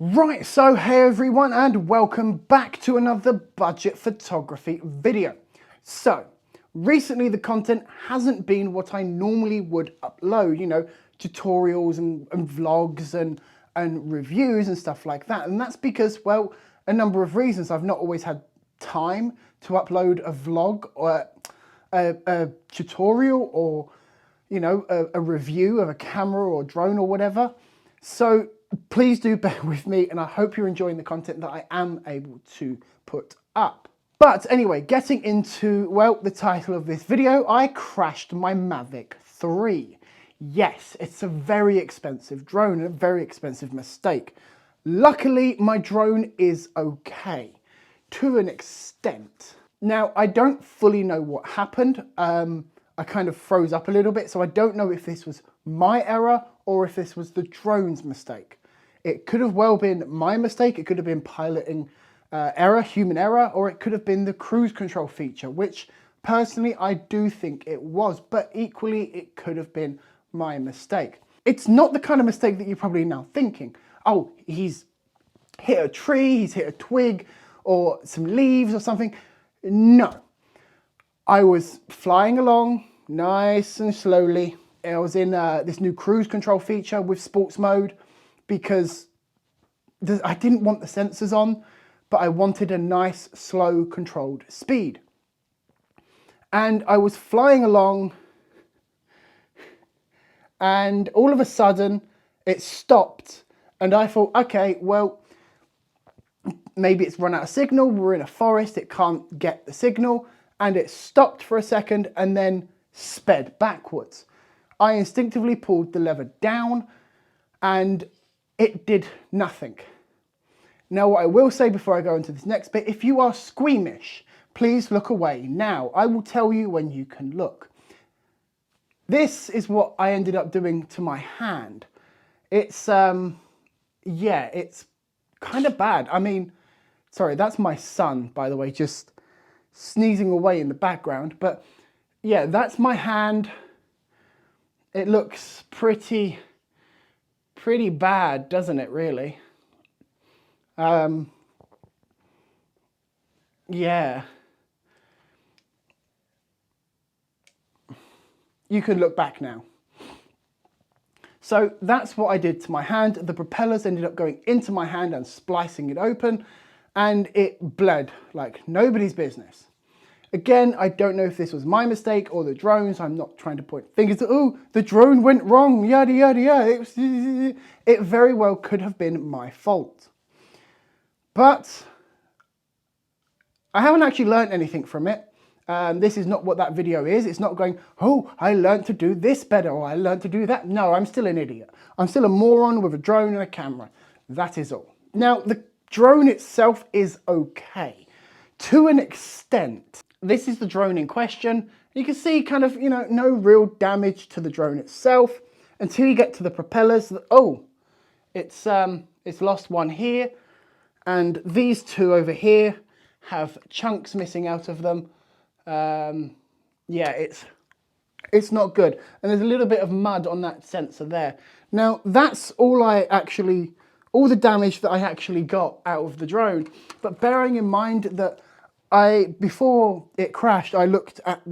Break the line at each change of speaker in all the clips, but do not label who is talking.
Right, so hey everyone and welcome back to another budget photography video. So, recently the content hasn't been what I normally would upload, tutorials and vlogs and reviews and stuff like that. And that's because, well, a number of reasons. I've not always had time to upload a vlog or a tutorial or, a review of a camera or drone or whatever. So please do bear with me, and I hope you're enjoying the content that I am able to put up. But anyway, getting into, well, the title of this video, I crashed my Mavic 3. Yes, it's a very expensive drone and a very expensive mistake. Luckily, my drone is okay, to an extent. Now, I don't fully know what happened. I kind of froze up a little bit, so I don't know if this was my error or if this was the drone's mistake. It could have well been my mistake, it could have been piloting error, human error, or it could have been the cruise control feature, which personally I do think it was, but equally it could have been my mistake. It's not the kind of mistake that you're probably now thinking, oh, he's hit a tree, he's hit a twig, or some leaves or something. No. I was flying along nice and slowly. I was in this new cruise control feature with sports mode because I didn't want the sensors on, but I wanted a nice, slow, controlled speed. And I was flying along and all of a sudden it stopped and I thought, okay, well, maybe it's run out of signal. We're in a forest, it can't get the signal. And it stopped for a second and then sped backwards. I instinctively pulled the lever down and it did nothing. Now, what I will say before I go into this next bit, if you are squeamish, please look away now. I will tell you when you can look. This is what I ended up doing to my hand. It's, yeah, it's kind of bad. I mean, sorry, that's my son, by the way, just sneezing away in the background. But yeah, that's my hand. It looks pretty bad, doesn't it, really? Yeah. You can look back now. So that's what I did to my hand. The propellers ended up going into my hand and splicing it open, and it bled like nobody's business. Again, I don't know if this was my mistake or the drone's. I'm not trying to point fingers at, oh, the drone went wrong, yada, yada, yada. It very well could have been my fault. But I haven't actually learned anything from it. This is not what that video is. It's not going, oh, I learned to do this better, or I learned to do that. No, I'm still an idiot. I'm still a moron with a drone and a camera. That is all. Now, the drone itself is okay, to an extent. This is the drone in question. You can see kind of, no real damage to the drone itself until you get to the propellers. Oh, it's lost one here, and these two over here have chunks missing out of them. Yeah, it's not good. And there's a little bit of mud on that sensor there. Now, that's all the damage that I actually got out of the drone. But bearing in mind that before it crashed, I looked at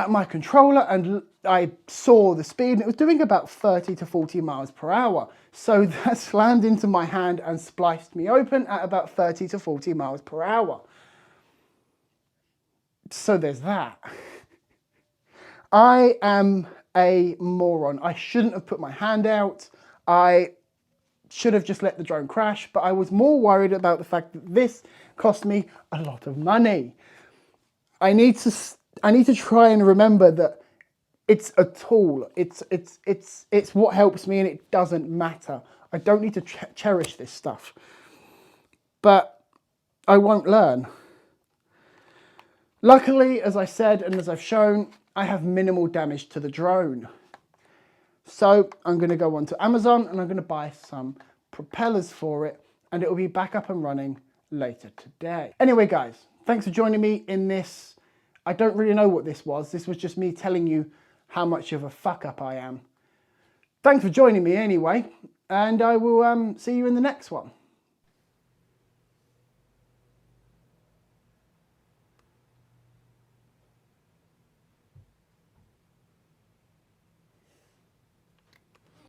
my controller and I saw the speed, and it was doing about 30 to 40 miles per hour. So that slammed into my hand and spliced me open at about 30 to 40 miles per hour. So there's that. I am a moron. I shouldn't have put my hand out. I should have just let the drone crash, but I was more worried about the fact that this cost me a lot of money. I need to try and remember that it's a tool. It's what helps me, and it doesn't matter. I don't need to cherish this stuff. But I won't learn. Luckily, as I said, and as I've shown, I have minimal damage to the drone. So I'm going to go onto Amazon and I'm going to buy some propellers for it, and it will be back up and running later today. Anyway, guys, thanks for joining me in this. I don't really know what this was. This was just me telling you how much of a fuck up I am. Thanks for joining me anyway. and I will see you in the next one.